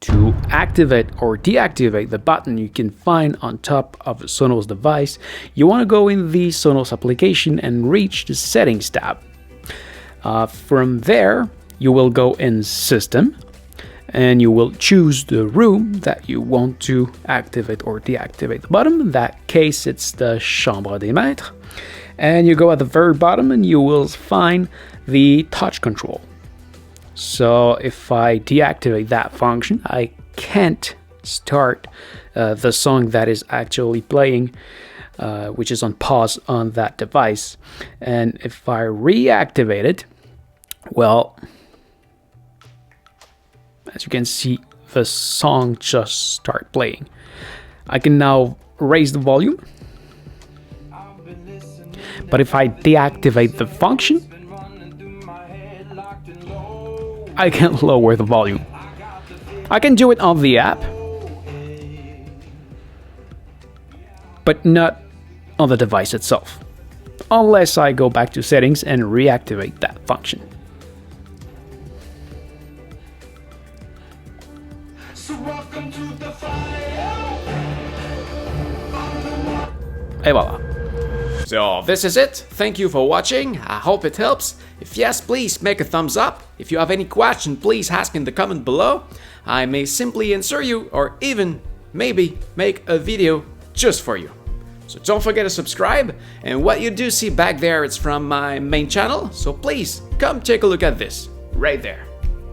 To activate or deactivate the button you can find on top of a Sonos device, you want to go in the Sonos application and reach the Settings tab. From there, you will go in System, and you will choose the room that you want to activate or deactivate the button. In that case, it's the Chambre des Maîtres. And you go at the very bottom and you will find the touch control. So if I deactivate that function, I can't start the song that is actually playing, which is on pause on that device. And if I reactivate it, well, as you can see, the song just start playing. I can now raise the volume, but if I deactivate the function, I can lower the volume. I can do it on the app, but not on the device itself, unless I go back to settings and reactivate that function. Et voilà. So this is it. Thank you for watching. I hope it helps. If yes, please make a thumbs up. If you have any question, please ask in the comment below. I may simply answer you or even maybe make a video just for you. So don't forget to subscribe, and what you do see back there is from my main channel, so please come take a look at this right there.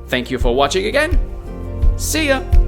Thank you for watching again. See ya!